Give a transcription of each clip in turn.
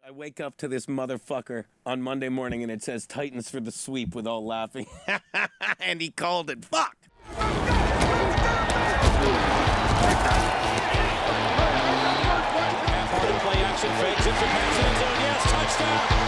I wake up to this motherfucker on Monday morning and it says Titans for the sweep with all laughing. And he called it. Fuck! Play action fakes it for Panthers zone. Yes, touchdown.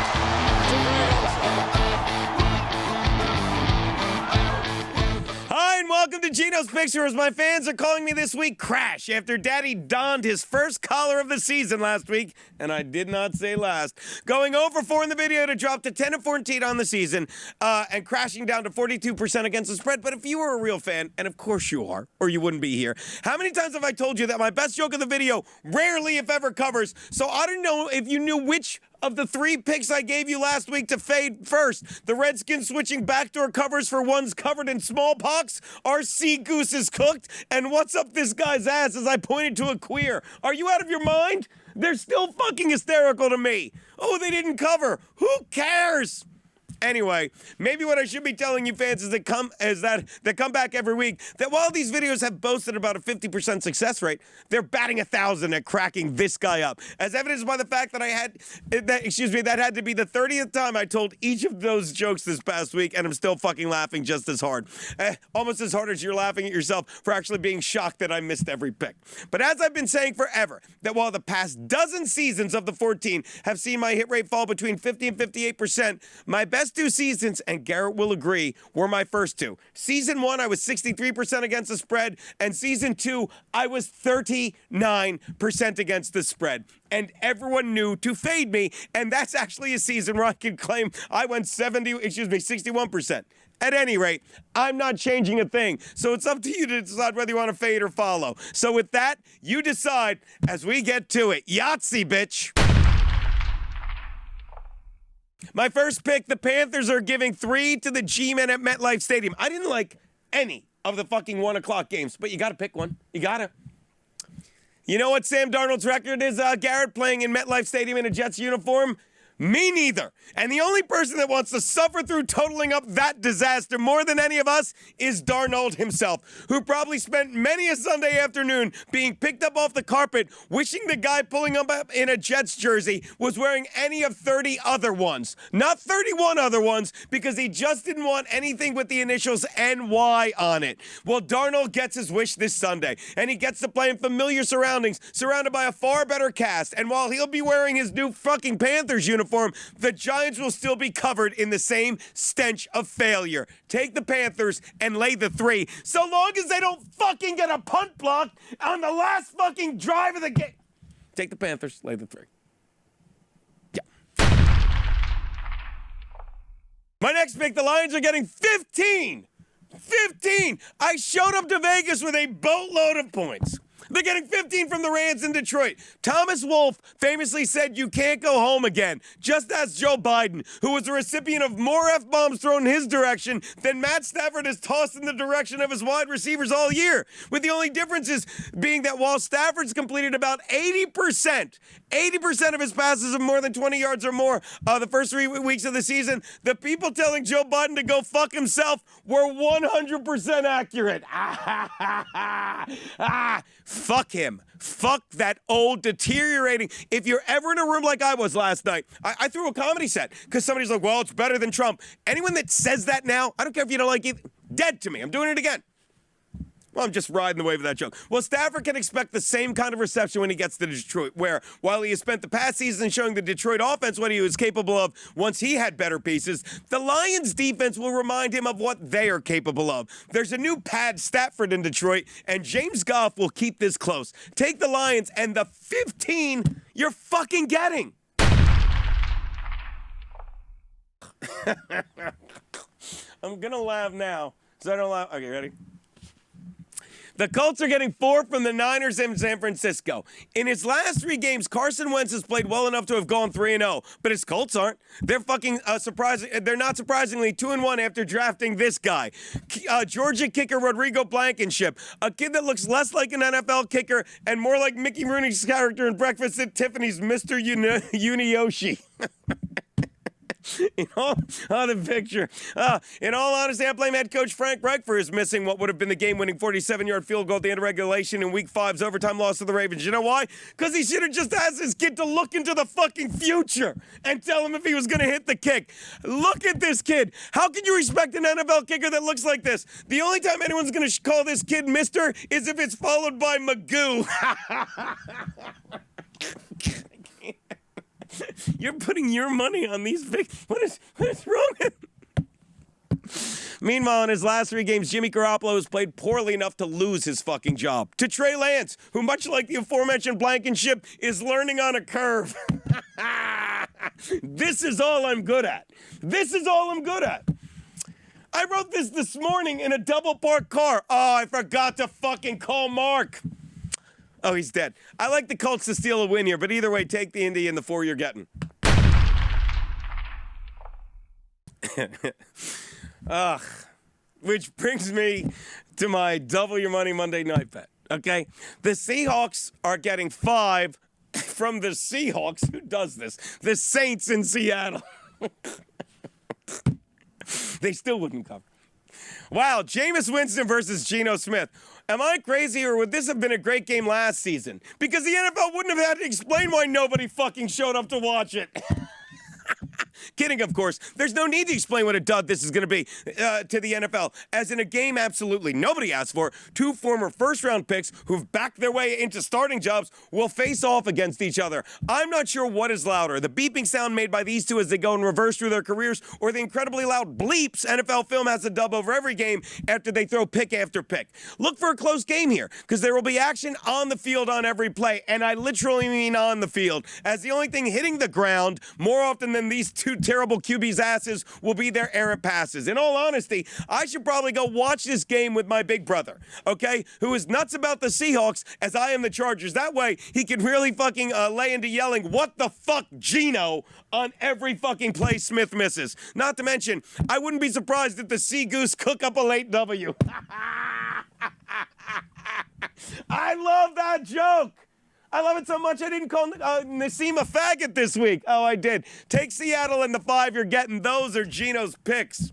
Hi, and welcome to Geno's Picture, as my fans are calling me this week Crash, after Daddy donned his first collar of the season last week, and I did not say last. Going 0 for 4 in the video to drop to 10 and 14 on the season, and crashing down to 42% against the spread. But if you were a real fan, and of course you are, or you wouldn't be here, how many times have I told you that my best joke of the video rarely, if ever, covers? So I don't know if you knew which of the 3 picks I gave you last week to fade first. The Redskins switching backdoor covers for ones covered in smallpox. Our sea goose is cooked. And what's up this guy's ass as I pointed to a queer? Are you out of your mind? They're still fucking hysterical to me. Oh, they didn't cover. Who cares? Anyway, maybe what I should be telling you fans is that come back every week, that while these videos have boasted about a 50% success rate, they're batting 1,000 at cracking this guy up. As evidenced by the fact that that had to be the 30th time I told each of those jokes this past week, and I'm still fucking laughing just as hard. Almost as hard as you're laughing at yourself for actually being shocked that I missed every pick. But as I've been saying forever, that while the past dozen seasons of the 14 have seen my hit rate fall between 50 and 58%, my best 2 seasons, and Garrett will agree, were my first 2. Season 1, I was 63% against the spread, and Season 2, I was 39% against the spread. And everyone knew to fade me, and that's actually a season where I can claim I went 61%. At any rate, I'm not changing a thing, so it's up to you to decide whether you want to fade or follow. So with that, you decide as we get to it. Yahtzee, bitch! My first pick, the Panthers are giving 3 to the G-Men at MetLife Stadium. I didn't like any of the fucking 1 o'clock games, but you got to pick one. You got to. You know what Sam Darnold's record is, Garrett, playing in MetLife Stadium in a Jets uniform? Me neither. And the only person that wants to suffer through totaling up that disaster more than any of us is Darnold himself, who probably spent many a Sunday afternoon being picked up off the carpet, wishing the guy pulling up in a Jets jersey was wearing any of 30 other ones. Not 31 other ones, because he just didn't want anything with the initials NY on it. Well, Darnold gets his wish this Sunday, and he gets to play in familiar surroundings, surrounded by a far better cast. And while he'll be wearing his new fucking Panthers uniform, the Giants will still be covered in the same stench of failure. Take the Panthers and lay the 3, so long as they don't fucking get a punt block on the last fucking drive of the game. Take the Panthers, lay the 3. Yeah. My next pick, the Lions are getting 15. 15! I showed up to Vegas with a boatload of points. They're getting 15 from the Rams in Detroit. Thomas Wolfe famously said you can't go home again, just as Joe Biden, who was the recipient of more F-bombs thrown in his direction than Matt Stafford has tossed in the direction of his wide receivers all year. With the only differences being that while Stafford's completed about 80% of his passes of more than 20 yards or more the first 3 weeks of the season, the people telling Joe Biden to go fuck himself were 100% accurate. Fuck him. Fuck that old, deteriorating. If you're ever in a room like I was last night, I threw a comedy set because somebody's like, well, it's better than Trump. Anyone that says that now, I don't care if you don't like it, dead to me. I'm doing it again. Well, I'm just riding the wave of that joke. Well, Stafford can expect the same kind of reception when he gets to Detroit, where while he has spent the past season showing the Detroit offense what he was capable of once he had better pieces, the Lions' defense will remind him of what they are capable of. There's a new Pad Stafford in Detroit, and James Goff will keep this close. Take the Lions and the 15 you're fucking getting. I'm going to laugh now, so I don't laugh. Okay, ready? The Colts are getting 4 from the Niners in San Francisco. In his last 3 games, Carson Wentz has played well enough to have gone 3-0, but his Colts aren't. They're fucking They're not surprisingly 2-1 after drafting this guy, Georgia kicker Rodrigo Blankenship, a kid that looks less like an NFL kicker and more like Mickey Rooney's character in Breakfast at Tiffany's, Mr. Uniyoshi. On the picture. In all honesty, I blame head coach Frank Reich for his missing what would have been the game-winning 47-yard field goal at the end of regulation in Week 5's overtime loss to the Ravens. You know why? Because he should have just asked his kid to look into the fucking future and tell him if he was going to hit the kick. Look at this kid. How can you respect an NFL kicker that looks like this? The only time anyone's going to call this kid mister is if it's followed by Magoo. You're putting your money on these big... What is wrong with... Meanwhile, in his last 3 games, Jimmy Garoppolo has played poorly enough to lose his fucking job to Trey Lance, who, much like the aforementioned Blankenship, is learning on a curve. This is all I'm good at. This is all I'm good at. I wrote this morning in a double-parked car. Oh, I forgot to fucking call Mark. Oh, he's dead. I like the Colts to steal a win here, but either way, take the Indy and the 4 you're getting. Which brings me to my double your money Monday night bet. Okay? The Seahawks are getting 5 from the Seahawks. Who does this? The Saints in Seattle. They still wouldn't cover. Wow, Jameis Winston versus Geno Smith. Am I crazy, or would this have been a great game last season? Because the NFL wouldn't have had to explain why nobody fucking showed up to watch it. Kidding, of course. There's no need to explain what a dud this is going to be to the NFL. As in a game absolutely nobody asked for, 2 former first-round picks who've backed their way into starting jobs will face off against each other. I'm not sure what is louder, the beeping sound made by these two as they go in reverse through their careers, or the incredibly loud bleeps NFL film has to dub over every game after they throw pick after pick. Look for a close game here, because there will be action on the field on every play, and I literally mean on the field, as the only thing hitting the ground more often than these two terrible QB's asses will be their errant passes. In all honesty, I should probably go watch this game with my big brother, okay, who is nuts about the Seahawks as I am the Chargers. That way, he can really fucking lay into yelling, "What the fuck, Geno?" on every fucking play Smith misses. Not to mention, I wouldn't be surprised if the Sea Goose cook up a late W. I love that joke. I love it so much I didn't call Nassim a faggot this week. Oh, I did. Take Seattle and the 5 you're getting. Those are Geno's picks.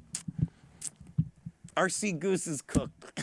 Our Sea Goose is cooked.